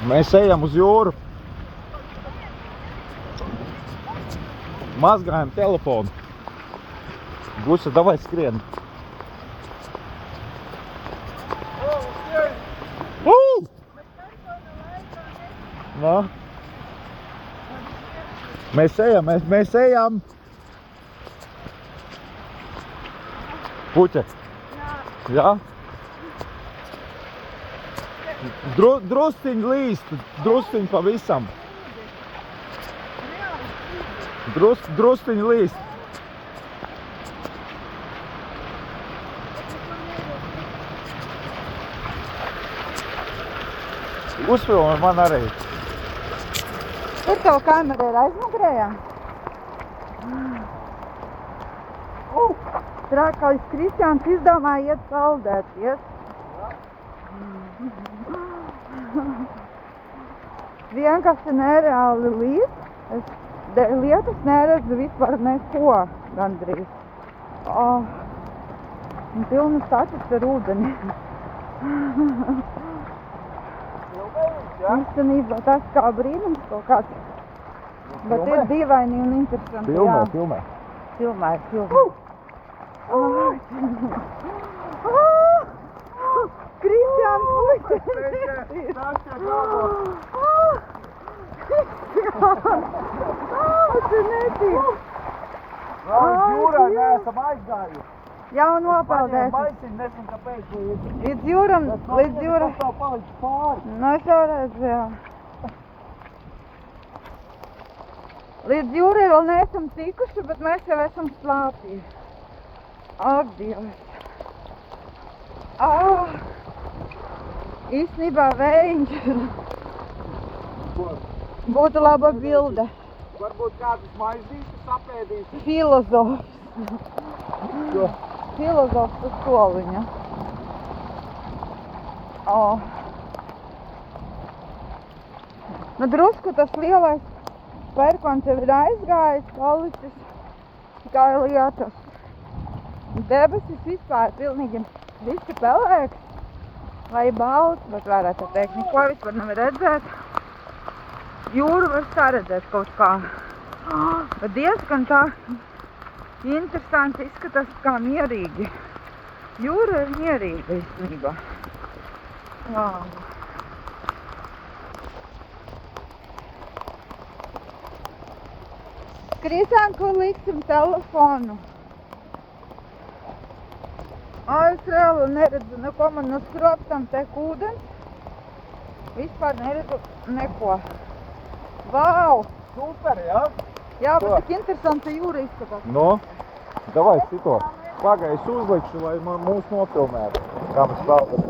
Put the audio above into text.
Mēs ejam uz jūru. Mazgājam telefonu. Gusa, davai skrien. No. Mēs ejam. Puķe. Jā? Drusciņ līst, drusciņ pavisam. Drusciņ līst. Uzfilmē man arī. Kur tavu kameru ir aizmugurējā? Trakais Kristiāns izdomāja iet saldēties. Vienkārši nereāli līst. Lietas neredzu vispār neko gandrīz. Un pilnas tačas ar ūdeni. Īstenībā tas kā brīnums kaut kāds. Bet ir dīvaini un interesanti. Filmē. Kristiāns tu netīk. Jūrā neesam aizgājuši. Jau nopeldēsim. Maisiņ, nezinu, kāpēc. Līdz jūram. Tas tev paliks pāri. Nu, es jau redzu, jā. Līdz jūrai vēl neesam tikuši, bet mēs jau esam slāpī. Ak, Dievs. Īstenībā vējiņš. Būtu laba bilde. Varbūt kādas maizītes sapēdīs. Filozofs. Filozofs uz soliņa. Nu, drusku tas lielais pērkons jau ir aizgājis, palicis kā lietus. Debesis vispār pilnīgi visi pelēks vai balts, bet varētu teikt, neko vispār nevar redzēt. Jūru var saredzēt kaut kā. Bet diezgan tā interesanti izskatās kā mierīgi. Jūra ir mierīga īstenībā. Wow. Kristiān, kur liksim telefonu? Es reāli neredzu neko, man no skropstam tek ūdens. Vispār neredzu neko. Vau! Super, jā? Jā, bet tik interesanti jūra izskatās. No, davai šito. Pagaid, es uzlikšu, lai mūs nofilmētu. Kā mēs spēlēsim.